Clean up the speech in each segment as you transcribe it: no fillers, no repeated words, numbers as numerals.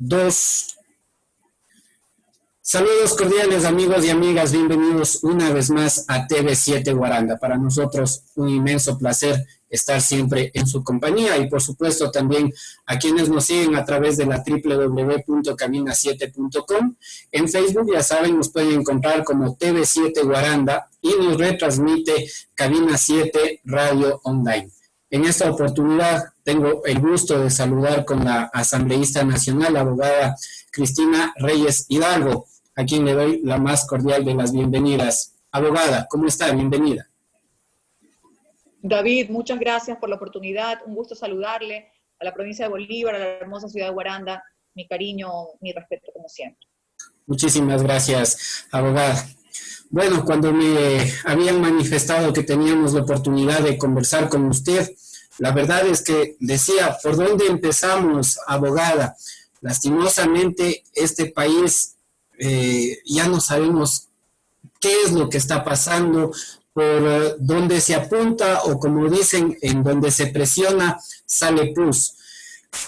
Dos. Saludos cordiales amigos y amigas, bienvenidos una vez más a TV7 Guaranda. Para nosotros un inmenso placer estar siempre en su compañía y por supuesto también a quienes nos siguen a través de la www.cabina7.com. En Facebook, ya saben, nos pueden encontrar como TV7 Guaranda y nos retransmite Cabina 7 Radio Online. En esta oportunidad tengo el gusto de saludar con la asambleísta nacional, la abogada Cristina Reyes Hidalgo, a quien le doy la más cordial de las bienvenidas. Abogada, ¿cómo está? Bienvenida. David, muchas gracias por la oportunidad. Un gusto saludarle a la provincia de Bolívar, a la hermosa ciudad de Guaranda. Mi cariño, mi respeto, como siempre. Muchísimas gracias, abogada. Bueno, cuando me habían manifestado que teníamos la oportunidad de conversar con usted, la verdad es que decía, ¿por dónde empezamos, abogada? Lastimosamente, este país ya no sabemos qué es lo que está pasando, por dónde se apunta o como dicen, en donde se presiona, sale pus.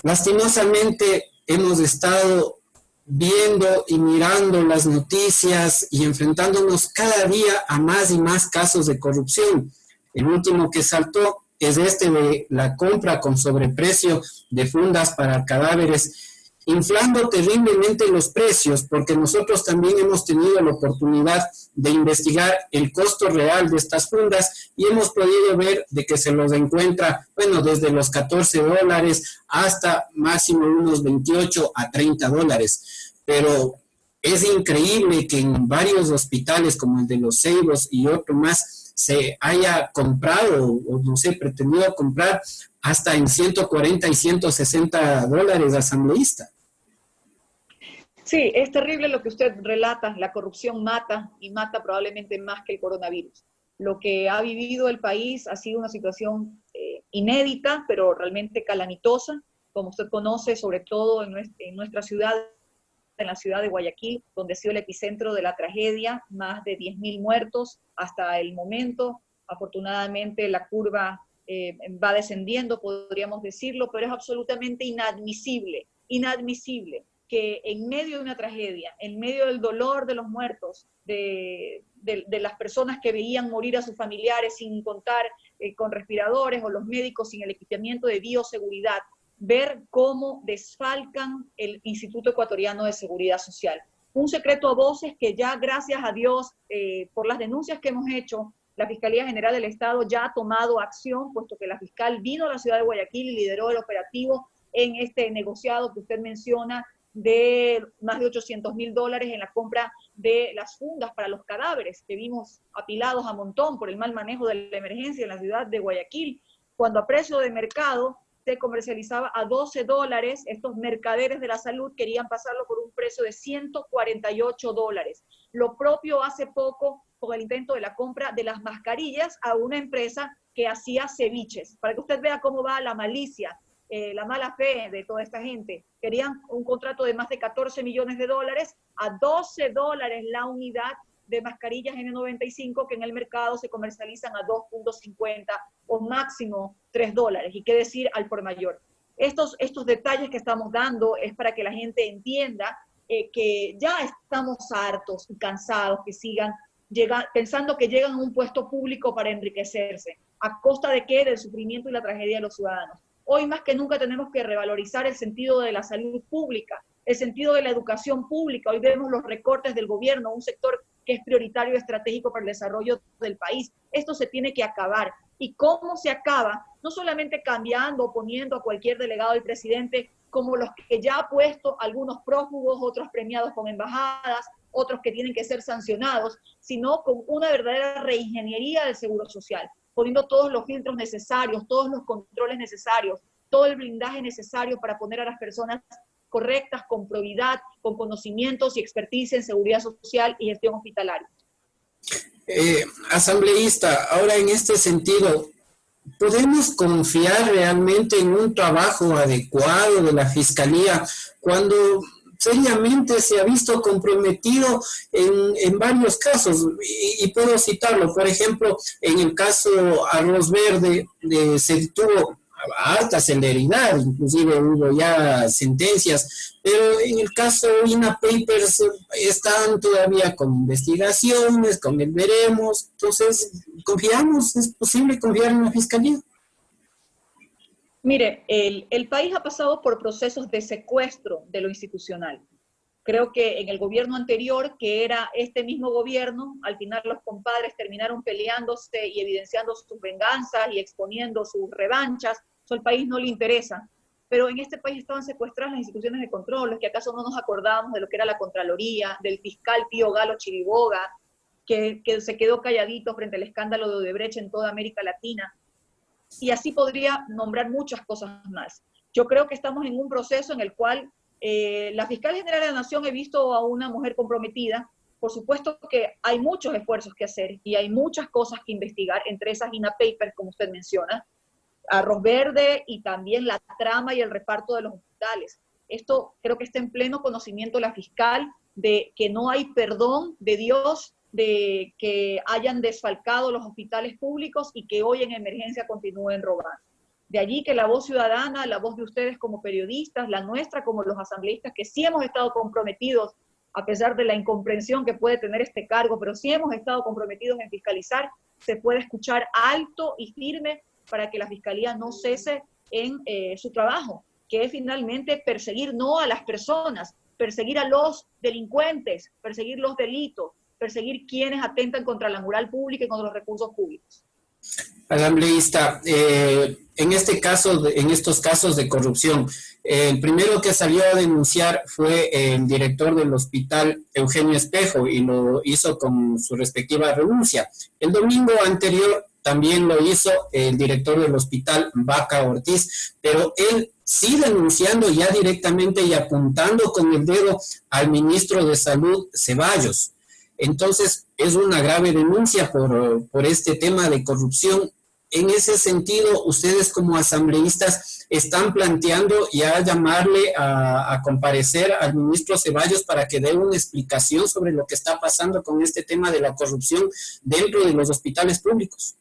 Lastimosamente, hemos estado viendo y mirando las noticias y enfrentándonos cada día a más y más casos de corrupción. El último que saltó es de la compra con sobreprecio de fundas para cadáveres, inflando terriblemente los precios, porque nosotros también hemos tenido la oportunidad de investigar el costo real de estas fundas y hemos podido ver de que se los encuentra, bueno, desde los $14 hasta máximo unos 28 a $30. Pero es increíble que en varios hospitales como el de Los Ceibos y otro más se haya comprado o no sé, pretendido comprar hasta en 140 y $160, asambleísta. Sí, es terrible lo que usted relata. La corrupción mata y mata probablemente más que el coronavirus. Lo que ha vivido el país ha sido una situación inédita, pero realmente calamitosa, como usted conoce, sobre todo en nuestra ciudad, en la ciudad de Guayaquil, donde ha sido el epicentro de la tragedia, más de 10.000 muertos hasta el momento. Afortunadamente la curva va descendiendo, podríamos decirlo, pero es absolutamente inadmisible que en medio de una tragedia, en medio del dolor de los muertos, de las personas que veían morir a sus familiares sin contar con respiradores o los médicos sin el equipamiento de bioseguridad, ver cómo desfalcan el Instituto Ecuatoriano de Seguridad Social. Un secreto a voces que ya, gracias a Dios, por las denuncias que hemos hecho, la Fiscalía General del Estado ya ha tomado acción, puesto que la fiscal vino a la ciudad de Guayaquil y lideró el operativo en este negociado que usted menciona de más de $800.000 en la compra de las fundas para los cadáveres que vimos apilados a montón por el mal manejo de la emergencia en la ciudad de Guayaquil, cuando a precio de mercado se comercializaba a $12, estos mercaderes de la salud querían pasarlo por un precio de $148. Lo propio hace poco con el intento de la compra de las mascarillas a una empresa que hacía ceviches, para que usted vea cómo va la malicia, la mala fe de toda esta gente. Querían un contrato de más de $14 millones a $12 la unidad de mascarillas N95 que en el mercado se comercializan a 2.50 o máximo $3. Y qué decir al por mayor. Estos detalles que estamos dando es para que la gente entienda que ya estamos hartos y cansados que sigan pensando que llegan a un puesto público para enriquecerse. ¿A costa de qué? Del sufrimiento y la tragedia de los ciudadanos. Hoy más que nunca tenemos que revalorizar el sentido de la salud pública, el sentido de la educación pública. Hoy vemos los recortes del gobierno, un sector que es prioritario y estratégico para el desarrollo del país. Esto se tiene que acabar. ¿Y cómo se acaba? No solamente cambiando o poniendo a cualquier delegado del presidente, como los que ya ha puesto algunos prófugos, otros premiados con embajadas, otros que tienen que ser sancionados, sino con una verdadera reingeniería del seguro social, poniendo todos los filtros necesarios, todos los controles necesarios, todo el blindaje necesario para poner a las personas correctas, con probidad, con conocimientos y experticia en seguridad social y gestión hospitalaria. Asambleísta, ahora en este sentido, ¿podemos confiar realmente en un trabajo adecuado de la Fiscalía cuando seriamente se ha visto comprometido en varios casos? Y puedo citarlo, por ejemplo, en el caso Arroz Verde, se tuvo alta celeridad, inclusive hubo ya sentencias, pero en el caso INA Papers están todavía con investigaciones, con el veremos, entonces confiamos, es posible confiar en la Fiscalía. Mire, el país ha pasado por procesos de secuestro de lo institucional. Creo que en el gobierno anterior, que era este mismo gobierno, al final los compadres terminaron peleándose y evidenciando sus venganzas y exponiendo sus revanchas. Eso al país no le interesa. Pero en este país estaban secuestradas las instituciones de control. ¿Es que acaso no nos acordábamos de lo que era la Contraloría, del fiscal Pío Galo Chiriboga, que se quedó calladito frente al escándalo de Odebrecht en toda América Latina? Y así podría nombrar muchas cosas más. Yo creo que estamos en un proceso en el cual la Fiscal General de la Nación, he visto a una mujer comprometida. Por supuesto que hay muchos esfuerzos que hacer y hay muchas cosas que investigar, entre esas INA Papers, como usted menciona, Arroz Verde y también la trama y el reparto de los hospitales. Esto creo que está en pleno conocimiento la fiscal de que no hay perdón de Dios de que hayan desfalcado los hospitales públicos y que hoy en emergencia continúen robando. De allí que la voz ciudadana, la voz de ustedes como periodistas, la nuestra como los asambleístas, que sí hemos estado comprometidos, a pesar de la incomprensión que puede tener este cargo, pero sí hemos estado comprometidos en fiscalizar, se puede escuchar alto y firme para que la Fiscalía no cese en su trabajo, que es finalmente perseguir no a las personas, perseguir a los delincuentes, perseguir los delitos, perseguir quienes atentan contra la moral pública y contra los recursos públicos. Asambleísta, en estos casos de corrupción, el primero que salió a denunciar fue el director del hospital, Eugenio Espejo, y lo hizo con su respectiva renuncia. El domingo anterior también lo hizo el director del hospital, Vaca Ortiz, pero él sí denunciando ya directamente y apuntando con el dedo al ministro de Salud, Ceballos. Entonces, es una grave denuncia por este tema de corrupción. En ese sentido, ustedes como asambleístas están planteando ya llamarle a comparecer al ministro Ceballos para que dé una explicación sobre lo que está pasando con este tema de la corrupción dentro de los hospitales públicos.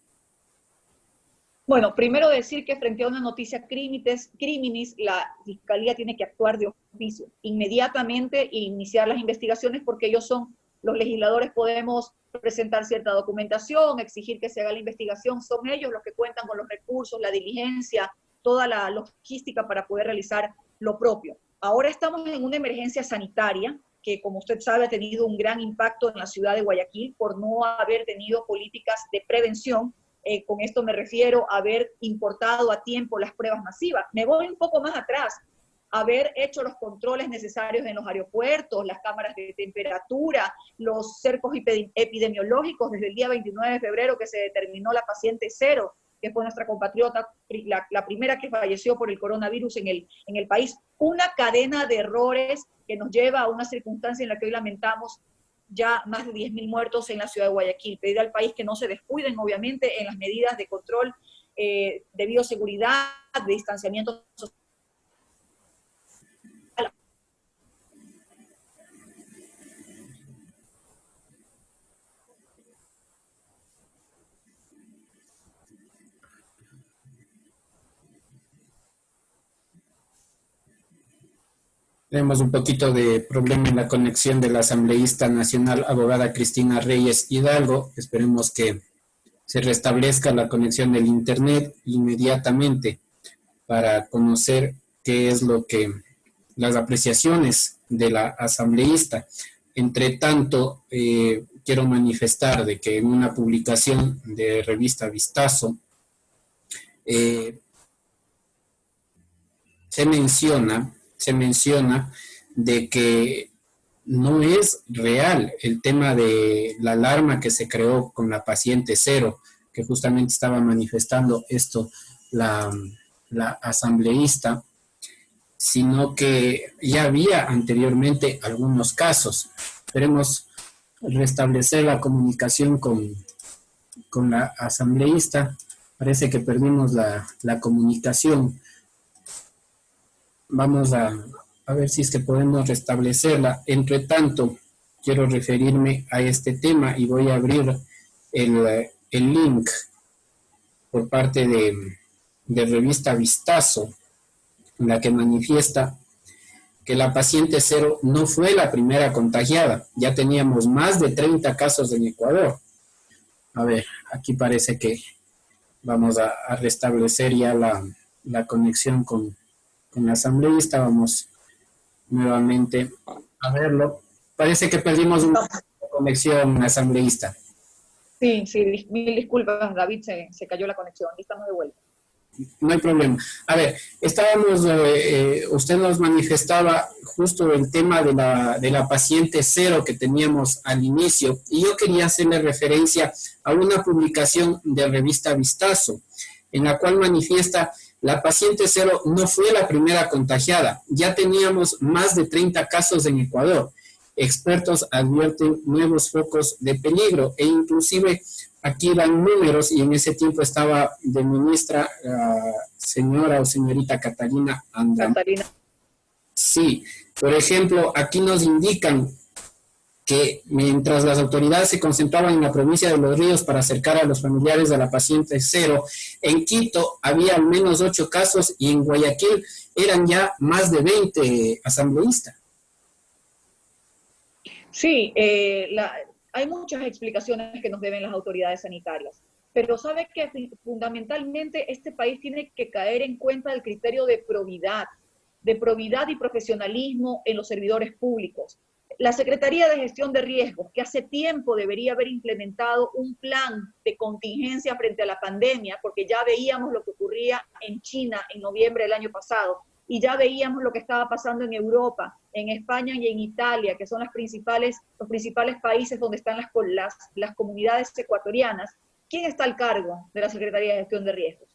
Bueno, primero decir que frente a una noticia criminis, la Fiscalía tiene que actuar de oficio, inmediatamente e iniciar las investigaciones, porque ellos son los legisladores, podemos presentar cierta documentación, exigir que se haga la investigación, son ellos los que cuentan con los recursos, la diligencia, toda la logística para poder realizar lo propio. Ahora estamos en una emergencia sanitaria que, como usted sabe, ha tenido un gran impacto en la ciudad de Guayaquil por no haber tenido políticas de prevención. Con esto me refiero a haber importado a tiempo las pruebas masivas. Me voy un poco más atrás, haber hecho los controles necesarios en los aeropuertos, las cámaras de temperatura, los cercos epidemiológicos desde el día 29 de febrero que se determinó la paciente cero, que fue nuestra compatriota, la primera que falleció por el coronavirus en el país. Una cadena de errores que nos lleva a una circunstancia en la que hoy lamentamos ya más de 10.000 muertos en la ciudad de Guayaquil. Pedir al país que no se descuiden, obviamente, en las medidas de control de bioseguridad, de distanciamiento social. Tenemos un poquito de problema en la conexión de la asambleísta nacional, abogada Cristina Reyes Hidalgo. Esperemos que se restablezca la conexión del internet inmediatamente para conocer qué es lo que las apreciaciones de la asambleísta. Entre tanto, quiero manifestar de que en una publicación de revista Vistazo se menciona de que no es real el tema de la alarma que se creó con la paciente cero, que justamente estaba manifestando esto la asambleísta, sino que ya había anteriormente algunos casos. Queremos restablecer la comunicación con la asambleísta. Parece que perdimos la comunicación. Vamos a ver si es que podemos restablecerla. Entre tanto, quiero referirme a este tema y voy a abrir el link por parte de revista Vistazo, en la que manifiesta que la paciente cero no fue la primera contagiada. Ya teníamos más de 30 casos en Ecuador. A ver, aquí parece que vamos a restablecer ya la conexión con la asambleísta. Vamos nuevamente a verlo. Parece que perdimos una conexión asambleísta. Sí, sí, mil disculpas, David, se cayó la conexión. Aquí estamos de vuelta. No hay problema. A ver, estábamos, usted nos manifestaba justo el tema de la paciente cero que teníamos al inicio, y yo quería hacerle referencia a una publicación de revista Vistazo, en la cual manifiesta: la paciente cero no fue la primera contagiada, ya teníamos más de 30 casos en Ecuador. Expertos advierten nuevos focos de peligro, e inclusive aquí dan números, y en ese tiempo estaba de ministra señora o señorita Catalina Andram. Catalina. Sí, por ejemplo, aquí nos indican que mientras las autoridades se concentraban en la provincia de Los Ríos para acercar a los familiares de la paciente cero, en Quito había al menos 8 casos y en Guayaquil eran ya más de 20 asambleístas. Sí, hay muchas explicaciones que nos deben las autoridades sanitarias, pero sabe que fundamentalmente este país tiene que caer en cuenta del criterio de probidad y profesionalismo en los servidores públicos. La Secretaría de Gestión de Riesgos, que hace tiempo debería haber implementado un plan de contingencia frente a la pandemia, porque ya veíamos lo que ocurría en China en noviembre del año pasado, y ya veíamos lo que estaba pasando en Europa, en España y en Italia, que son los principales países donde están las comunidades ecuatorianas. ¿Quién está al cargo de la Secretaría de Gestión de Riesgos?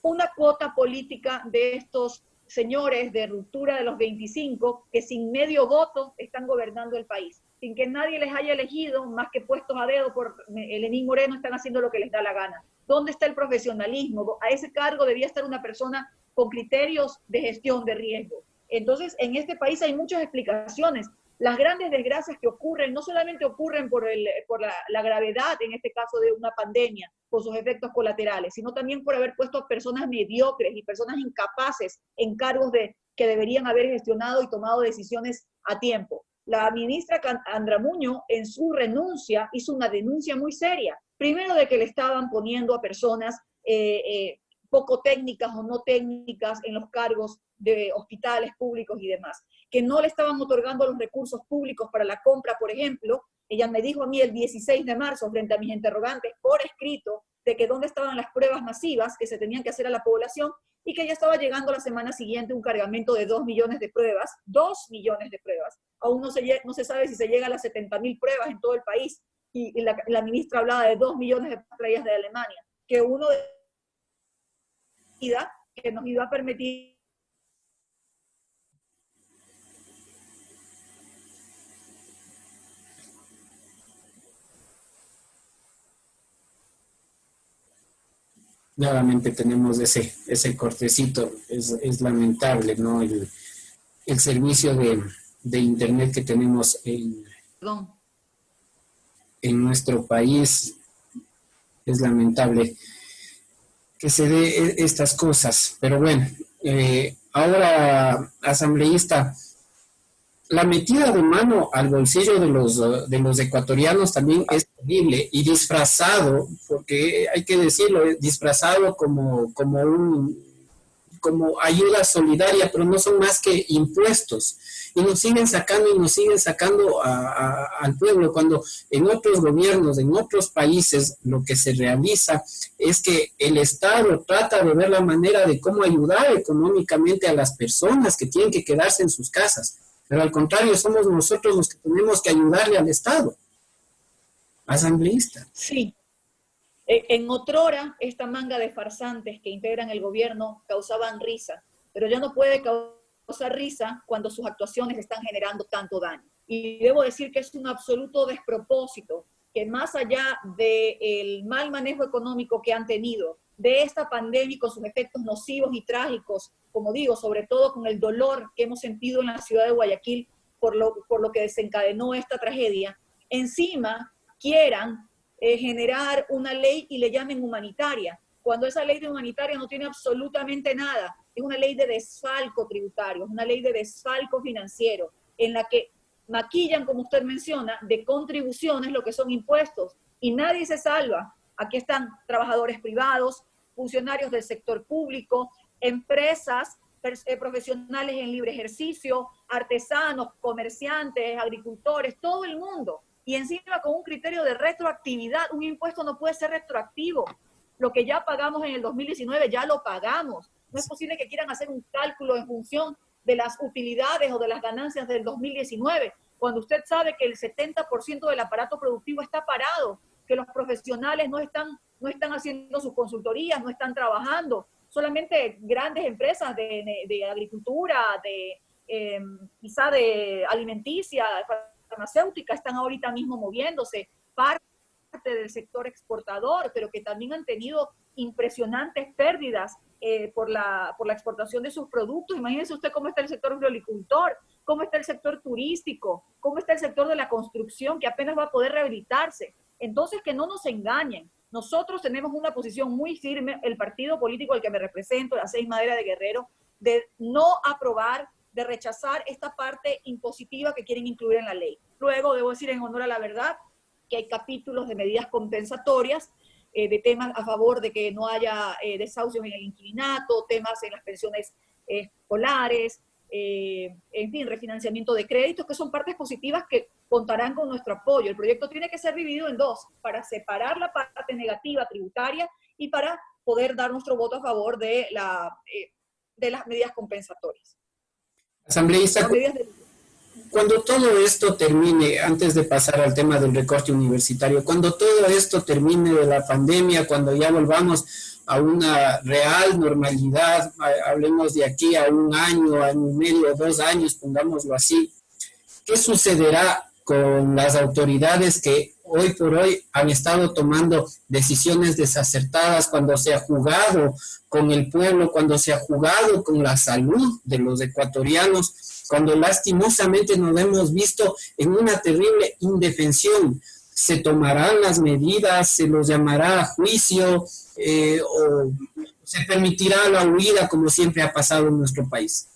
Una cuota política de estos señores de ruptura de los 25 que sin medio voto están gobernando el país, sin que nadie les haya elegido, más que puestos a dedo por Lenín Moreno, están haciendo lo que les da la gana. ¿Dónde está el profesionalismo? A ese cargo debía estar una persona con criterios de gestión de riesgo. Entonces, en este país hay muchas explicaciones. Las grandes desgracias que ocurren no solamente ocurren por la gravedad, en este caso de una pandemia, con sus efectos colaterales, sino también por haber puesto a personas mediocres y personas incapaces en cargos que deberían haber gestionado y tomado decisiones a tiempo. La ministra Andramuño, en su renuncia, hizo una denuncia muy seria. Primero, de que le estaban poniendo a personas poco técnicas o no técnicas en los cargos de hospitales públicos y demás, que no le estaban otorgando los recursos públicos para la compra, por ejemplo. Ella me dijo a mí el 16 de marzo, frente a mis interrogantes, por escrito, de que dónde estaban las pruebas masivas que se tenían que hacer a la población, y que ya estaba llegando la semana siguiente un cargamento de 2 millones de pruebas, 2 millones de pruebas. Aún no se sabe si se llega a las 70.000 pruebas en todo el país, y la ministra hablaba de 2 millones de traídas de Alemania, que uno de que nos iba a permitir Nuevamente tenemos ese cortecito. Es lamentable, ¿no? El servicio de internet que tenemos en nuestro país. Es lamentable que se dé estas cosas. Pero bueno, ahora, asambleísta, la metida de mano al bolsillo de los ecuatorianos también es terrible, y disfrazado, porque hay que decirlo, disfrazado como ayuda solidaria, pero no son más que impuestos. Y nos siguen sacando al pueblo, cuando en otros gobiernos, en otros países, lo que se realiza es que el Estado trata de ver la manera de cómo ayudar económicamente a las personas que tienen que quedarse en sus casas. Pero al contrario, somos nosotros los que tenemos que ayudarle al Estado. Asambleísta. Sí. En otrora, esta manga de farsantes que integran el gobierno causaban risa, pero ya no puede causar risa cuando sus actuaciones están generando tanto daño. Y debo decir que es un absoluto despropósito que, más allá del mal manejo económico que han tenido, de esta pandemia con sus efectos nocivos y trágicos, como digo, sobre todo con el dolor que hemos sentido en la ciudad de Guayaquil por lo que desencadenó esta tragedia, encima quieran generar una ley y le llamen humanitaria. cuando esa ley de humanitaria no tiene absolutamente nada. Es una ley de desfalco tributario, es una ley de desfalco financiero, en la que maquillan, como usted menciona, de contribuciones lo que son impuestos, y nadie se salva. Aquí están trabajadores privados, funcionarios del sector público, empresas, profesionales en libre ejercicio, artesanos, comerciantes, agricultores, todo el mundo. Y encima con un criterio de retroactividad. Un impuesto no puede ser retroactivo. Lo que ya pagamos en el 2019 ya lo pagamos. No es posible que quieran hacer un cálculo en función de las utilidades o de las ganancias del 2019, cuando usted sabe que el 70% del aparato productivo está parado, que los profesionales no están haciendo sus consultorías, no están trabajando. Solamente grandes empresas de agricultura, quizá de alimenticia, farmacéutica, están ahorita mismo moviéndose, parte del sector exportador, pero que también han tenido impresionantes pérdidas por la exportación de sus productos. Imagínense usted cómo está el sector floricultor, cómo está el sector turístico, cómo está el sector de la construcción, que apenas va a poder rehabilitarse. Entonces, que no nos engañen. Nosotros tenemos una posición muy firme, el partido político al que me represento, la 6 Madera de Guerrero, de no aprobar, de rechazar esta parte impositiva que quieren incluir en la ley. Luego, debo decir en honor a la verdad, que hay capítulos de medidas compensatorias, de temas a favor de que no haya desahucios en el inquilinato, temas en las pensiones escolares, en fin, refinanciamiento de créditos, que son partes positivas que contarán con nuestro apoyo. El proyecto tiene que ser dividido en dos, para separar la parte negativa tributaria y para poder dar nuestro voto a favor de las medidas compensatorias. Asambleísta, cuando todo esto termine, antes de pasar al tema del recorte universitario, cuando todo esto termine de la pandemia, cuando ya volvamos a una real normalidad, hablemos de aquí a un año, año y medio, 2 años, pongámoslo así, ¿qué sucederá con las autoridades que hoy por hoy han estado tomando decisiones desacertadas, cuando se ha jugado con el pueblo, cuando se ha jugado con la salud de los ecuatorianos, cuando lastimosamente nos hemos visto en una terrible indefensión? ¿Se tomarán las medidas, se los llamará a juicio o se permitirá la huida como siempre ha pasado en nuestro país?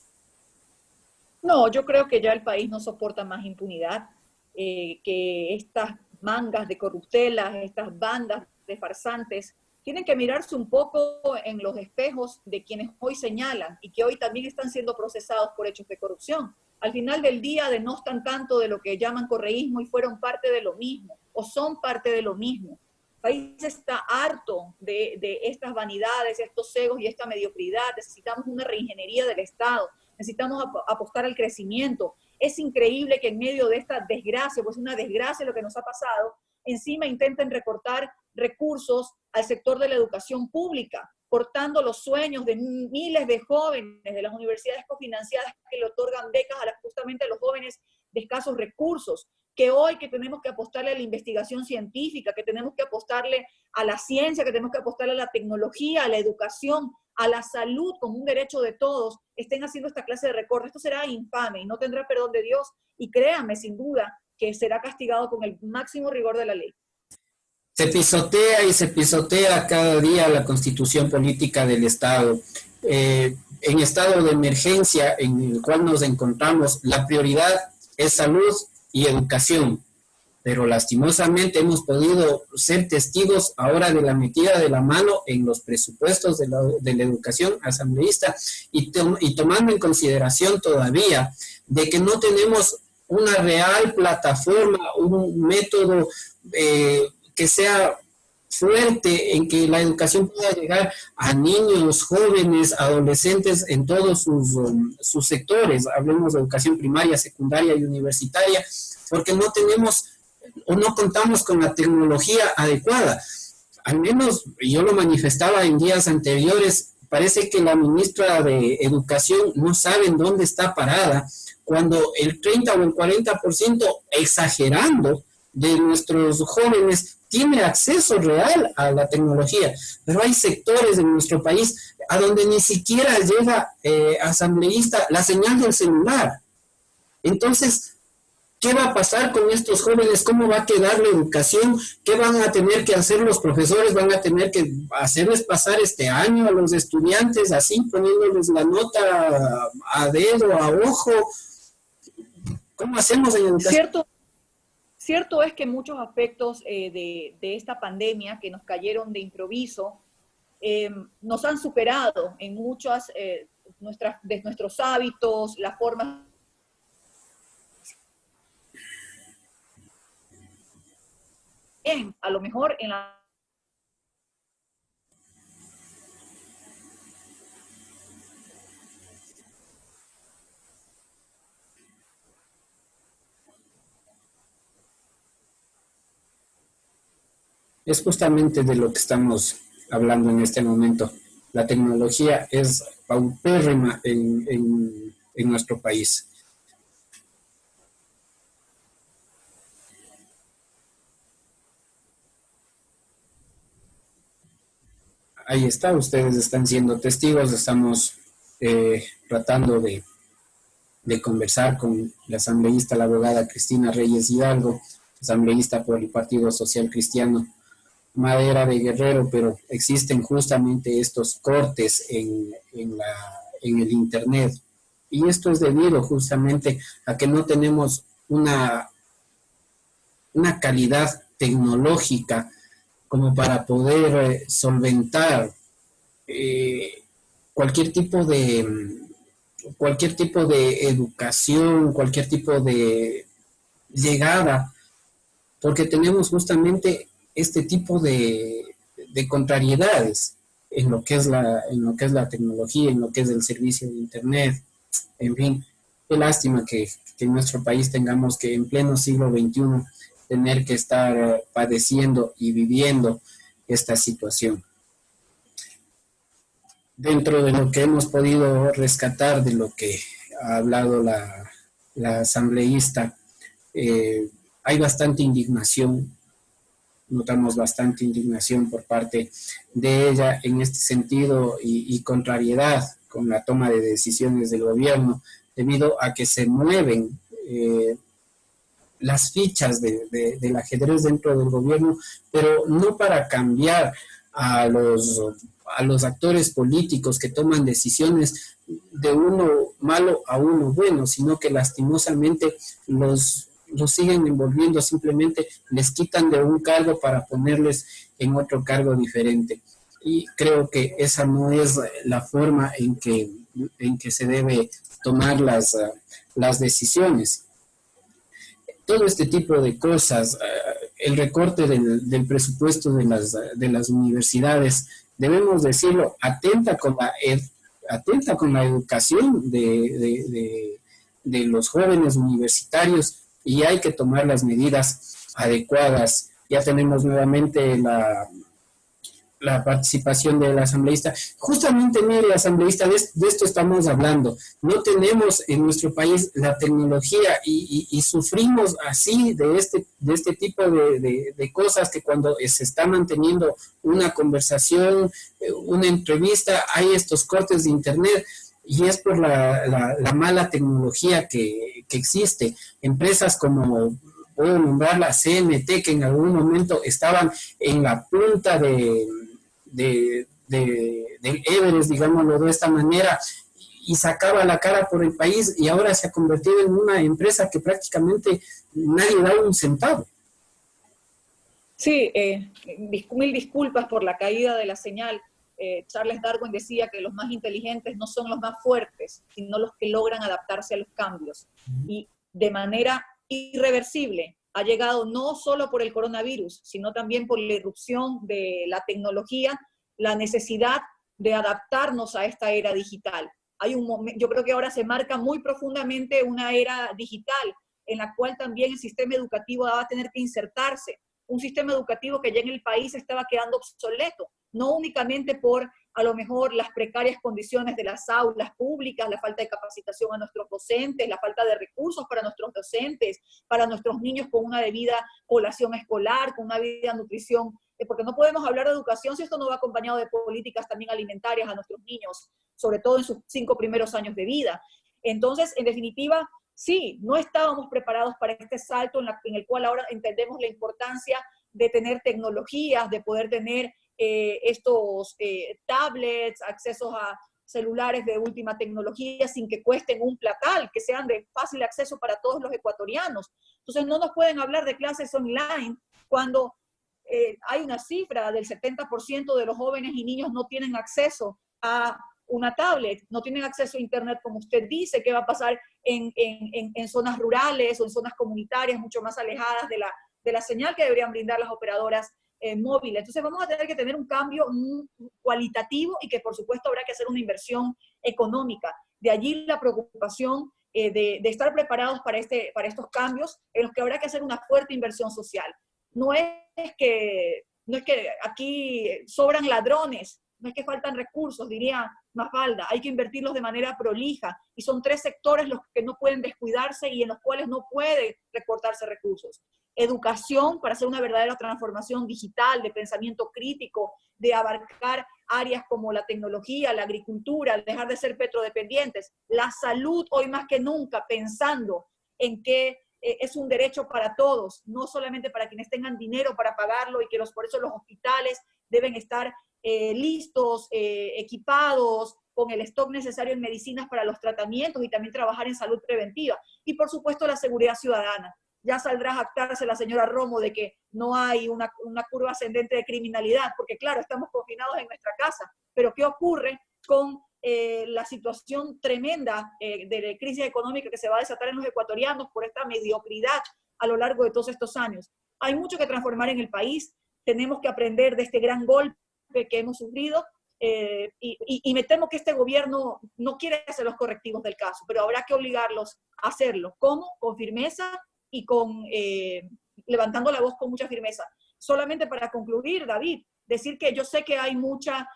No, yo creo que ya el país no soporta más impunidad, que estas mangas de corruptelas, estas bandas de farsantes, tienen que mirarse un poco en los espejos de quienes hoy señalan y que hoy también están siendo procesados por hechos de corrupción. Al final del día denostan tanto de lo que llaman correísmo y fueron parte de lo mismo, o son parte de lo mismo. El país está harto de estas vanidades, estos egos y esta mediocridad. Necesitamos una reingeniería del Estado, necesitamos apostar al crecimiento. Es increíble que en medio de esta desgracia, pues una desgracia lo que nos ha pasado, encima intenten recortar recursos al sector de la educación pública, cortando los sueños de miles de jóvenes de las universidades cofinanciadas que le otorgan becas justamente a los jóvenes de escasos recursos, que hoy que tenemos que apostarle a la investigación científica, que tenemos que apostarle a la ciencia, que tenemos que apostarle a la tecnología, a la educación, a la salud como un derecho de todos, estén haciendo esta clase de recortes. Esto será infame y no tendrá perdón de Dios, y créanme, sin duda, que será castigado con el máximo rigor de la ley. Se pisotea y se pisotea cada día la constitución política del Estado. En estado de emergencia en el cual nos encontramos, la prioridad es salud y educación, pero lastimosamente hemos podido ser testigos ahora de la metida de la mano en los presupuestos de la educación asambleísta y tomando en consideración todavía de que no tenemos una real plataforma, un método que sea fuerte en que la educación pueda llegar a niños, jóvenes, adolescentes en todos sus sectores. Hablemos de educación primaria, secundaria y universitaria, porque no tenemos o no contamos con la tecnología adecuada. Al menos yo lo manifestaba en días anteriores, parece que la ministra de Educación no sabe en dónde está parada, cuando el 30 o el 40%, exagerando, de nuestros jóvenes tiene acceso real a la tecnología, pero hay sectores de nuestro país a donde ni siquiera llega asambleísta la señal del celular. Entonces, ¿Qué va a pasar con estos jóvenes? ¿Cómo va a quedar la educación? ¿Qué van a tener que hacer los profesores? ¿Van a tener que hacerles pasar este año a los estudiantes así, poniéndoles la nota a dedo, a ojo? ¿Cómo hacemos en educación? Cierto es que muchos aspectos de esta pandemia que nos cayeron de improviso nos han superado en muchas de nuestros hábitos, las formas. A lo mejor en la... Es justamente de lo que estamos hablando en este momento. La tecnología es paupérrima en nuestro país. Ahí está, ustedes están siendo testigos, estamos tratando de conversar con la asambleísta, la abogada Cristina Reyes Hidalgo, asambleísta por el Partido Social Cristiano Madera de Guerrero, pero existen justamente estos cortes en el Internet. Y esto es debido justamente a que no tenemos una calidad tecnológica como para poder solventar eh, cualquier tipo de cualquier tipo de educación, cualquier tipo de llegada, porque tenemos justamente este tipo de contrariedades en lo que es la tecnología, en lo que es el servicio de Internet, en fin, qué lástima que en nuestro país tengamos que en pleno siglo XXI tener que estar padeciendo y viviendo esta situación. Dentro de lo que hemos podido rescatar de lo que ha hablado la asambleísta, hay bastante indignación, notamos bastante indignación por parte de ella en este sentido y contrariedad con la toma de decisiones del gobierno, debido a que se mueven las fichas del ajedrez dentro del gobierno, pero no para cambiar a los actores políticos que toman decisiones de uno malo a uno bueno, sino que lastimosamente los siguen envolviendo, simplemente les quitan de un cargo para ponerles en otro cargo diferente. Y creo que esa no es la forma en que se debe tomar las decisiones. Todo este tipo de cosas, el recorte del presupuesto de las universidades, debemos decirlo, atenta con la educación de los jóvenes universitarios y hay que tomar las medidas adecuadas. Ya tenemos nuevamente la participación del asambleísta. Justamente, mire, asambleísta, de esto estamos hablando. No tenemos en nuestro país la tecnología y sufrimos así de este tipo de cosas que cuando se está manteniendo una conversación, una entrevista, hay estos cortes de internet y es por la mala tecnología que existe. Empresas como puedo nombrar la CNT, que en algún momento estaban en la punta del Everest, digámoslo de esta manera, y sacaba la cara por el país y ahora se ha convertido en una empresa que prácticamente nadie da un centavo. Sí, mil disculpas por la caída de la señal. Charles Darwin decía que los más inteligentes no son los más fuertes, sino los que logran adaptarse a los cambios. Y de manera irreversible ha llegado no solo por el coronavirus, sino también por la irrupción de la tecnología, la necesidad de adaptarnos a esta era digital. Yo creo que ahora se marca muy profundamente una era digital en la cual también el sistema educativo va a tener que insertarse. Un sistema educativo que ya en el país estaba quedando obsoleto, no únicamente por a lo mejor las precarias condiciones de las aulas públicas, la falta de capacitación a nuestros docentes, la falta de recursos para nuestros docentes, para nuestros niños con una debida colación escolar, con una debida nutrición, porque no podemos hablar de educación si esto no va acompañado de políticas también alimentarias a nuestros niños, sobre todo en sus 5 primeros años de vida. Entonces, en definitiva, Sí, no estábamos preparados para este salto en el cual ahora entendemos la importancia de tener tecnologías, de poder tener estos tablets, accesos a celulares de última tecnología sin que cuesten un platal, que sean de fácil acceso para todos los ecuatorianos. Entonces no nos pueden hablar de clases online cuando hay una cifra del 70% de los jóvenes y niños no tienen acceso a una tablet, no tienen acceso a internet, como usted dice. ¿Qué va a pasar en zonas rurales o en zonas comunitarias mucho más alejadas de la señal que deberían brindar las operadoras móviles? Entonces vamos a tener que tener un cambio cualitativo y que por supuesto habrá que hacer una inversión económica. De allí la preocupación de estar preparados para estos cambios en los que habrá que hacer una fuerte inversión social. No es que aquí sobran ladrones, no es que faltan recursos, diría Mafalda, hay que invertirlos de manera prolija, y son 3 sectores los que no pueden descuidarse y en los cuales no puede recortarse recursos. Educación, para hacer una verdadera transformación digital, de pensamiento crítico, de abarcar áreas como la tecnología, la agricultura, dejar de ser petrodependientes. La salud, hoy más que nunca, pensando en que es un derecho para todos, no solamente para quienes tengan dinero para pagarlo, y que por eso los hospitales deben estar listos, equipados, con el stock necesario en medicinas para los tratamientos, y también trabajar en salud preventiva. Y por supuesto la seguridad ciudadana. Ya saldrá a jactarse la señora Romo de que no hay una curva ascendente de criminalidad, porque claro, estamos confinados en nuestra casa, pero ¿qué ocurre con la situación tremenda de crisis económica que se va a desatar en los ecuatorianos por esta mediocridad a lo largo de todos estos años? Hay mucho que transformar en el país, tenemos que aprender de este gran golpe que hemos sufrido, y me temo que este gobierno no quiere hacer los correctivos del caso, pero habrá que obligarlos a hacerlo. ¿Cómo? Con firmeza y levantando la voz con mucha firmeza. Solamente para concluir, David, decir que yo sé que hay mucha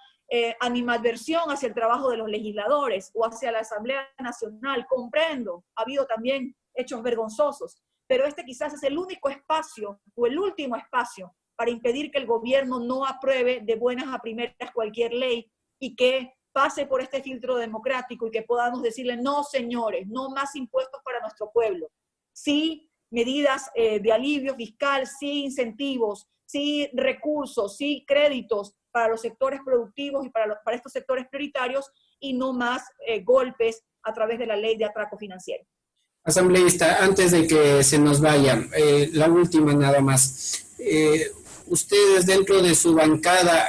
animadversión hacia el trabajo de los legisladores o hacia la Asamblea Nacional. Comprendo, ha habido también hechos vergonzosos, pero este quizás es el único espacio o el último espacio para impedir que el gobierno no apruebe de buenas a primeras cualquier ley y que pase por este filtro democrático y que podamos decirle: no, señores, no más impuestos para nuestro pueblo. Sí, medidas de alivio fiscal, sí, incentivos, sí, recursos, sí, créditos para los sectores productivos y para estos sectores prioritarios, y no más golpes a través de la ley de atraco financiero. Asambleísta, antes de que se nos vaya, la última nada más. Ustedes dentro de su bancada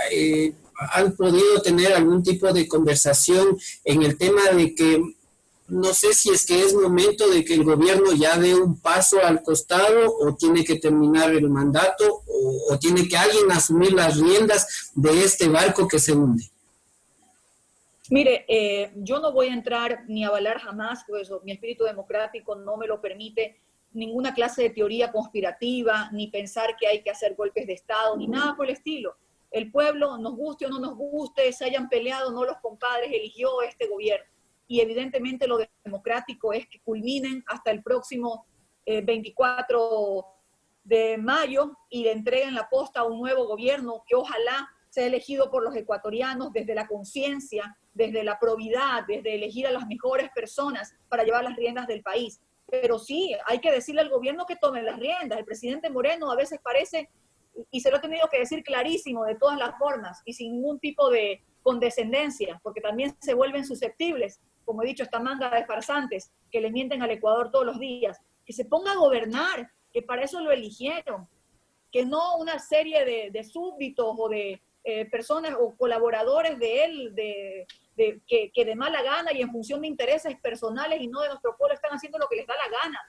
han podido tener algún tipo de conversación en el tema de que no sé si es que es momento de que el gobierno ya dé un paso al costado, o tiene que terminar el mandato, o tiene que alguien asumir las riendas de este barco que se hunde? Mire, yo no voy a entrar ni a avalar jamás, pues mi espíritu democrático no me lo permite, ninguna clase de teoría conspirativa, ni pensar que hay que hacer golpes de Estado, ni nada por el estilo. El pueblo, nos guste o no nos guste, se hayan peleado, no los compadres, eligió este gobierno. Y evidentemente lo democrático es que culminen hasta el próximo 24 de mayo y le entreguen la posta a un nuevo gobierno que ojalá sea elegido por los ecuatorianos desde la conciencia, desde la probidad, desde elegir a las mejores personas para llevar las riendas del país. Pero sí, hay que decirle al gobierno que tome las riendas. El presidente Moreno a veces parece, y se lo he tenido que decir clarísimo de todas las formas y sin ningún tipo de condescendencia, porque también se vuelven susceptibles, como he dicho, esta manga de farsantes que le mienten al Ecuador todos los días, que se ponga a gobernar, que para eso lo eligieron, que no una serie de súbditos o de personas o colaboradores de él, que de mala gana y en función de intereses personales y no de nuestro pueblo están haciendo lo que les da la gana.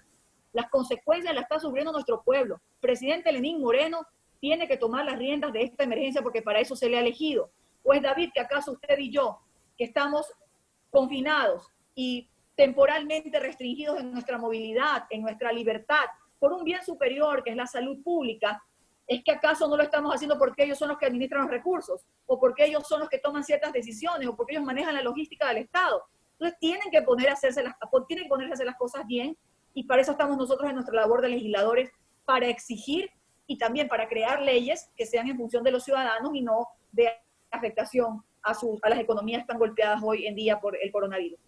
Las consecuencias las está sufriendo nuestro pueblo. Presidente Lenín Moreno tiene que tomar las riendas de esta emergencia porque para eso se le ha elegido. Pues David, que acaso usted y yo, que estamos confinados y temporalmente restringidos en nuestra movilidad, en nuestra libertad, por un bien superior que es la salud pública, ¿es que acaso no lo estamos haciendo porque ellos son los que administran los recursos? ¿O porque ellos son los que toman ciertas decisiones? ¿O porque ellos manejan la logística del Estado? Entonces tienen que ponerse a hacer las cosas bien, y para eso estamos nosotros en nuestra labor de legisladores, para exigir y también para crear leyes que sean en función de los ciudadanos y no de afectación a las economías tan golpeadas hoy en día por el coronavirus.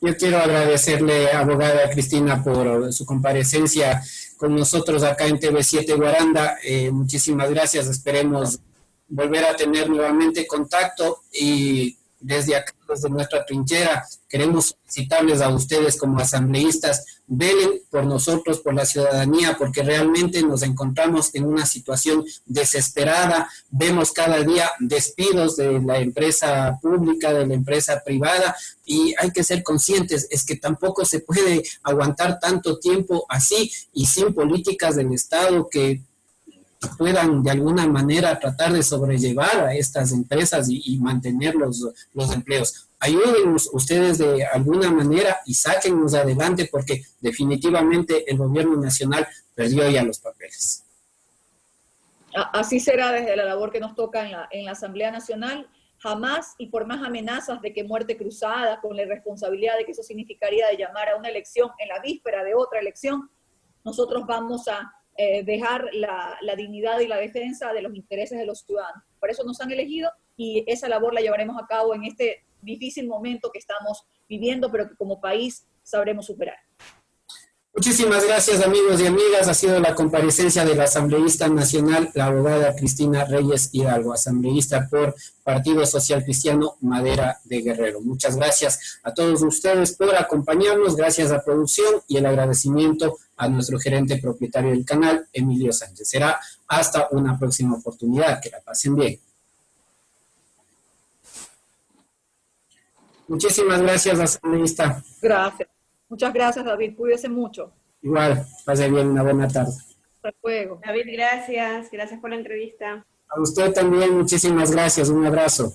Yo quiero agradecerle, abogada Cristina, por su comparecencia con nosotros acá en TV7 Guaranda. Muchísimas gracias. Esperemos volver a tener nuevamente contacto y desde acá, desde nuestra trinchera, queremos solicitarles a ustedes como asambleístas, velen por nosotros, por la ciudadanía, porque realmente nos encontramos en una situación desesperada. Vemos cada día despidos de la empresa pública, de la empresa privada, y hay que ser conscientes, es que tampoco se puede aguantar tanto tiempo así y sin políticas del Estado que puedan de alguna manera tratar de sobrellevar a estas empresas y mantener los empleos. Ayúdennos ustedes de alguna manera y sáquennos adelante porque definitivamente el gobierno nacional perdió ya los papeles. Así será desde la labor que nos toca en la Asamblea Nacional. Jamás y por más amenazas de que muerte cruzada, con la irresponsabilidad de que eso significaría de llamar a una elección en la víspera de otra elección, nosotros vamos a dejar la dignidad y la defensa de los intereses de los ciudadanos. Por eso nos han elegido y esa labor la llevaremos a cabo en este difícil momento que estamos viviendo, pero que como país sabremos superar. Muchísimas gracias, amigos y amigas. Ha sido la comparecencia de la asambleísta nacional, la abogada Cristina Reyes Hidalgo, asambleísta por Partido Social Cristiano Madera de Guerrero. Muchas gracias a todos ustedes por acompañarnos. Gracias a producción y el agradecimiento a nuestro gerente propietario del canal, Emilio Sánchez. Será hasta una próxima oportunidad. Que la pasen bien. Muchísimas gracias, asambleísta. Gracias. Muchas gracias, David. Cuídese mucho. Igual, pase bien, una buena tarde. Hasta luego. David, gracias. Gracias por la entrevista. A usted también, muchísimas gracias. Un abrazo.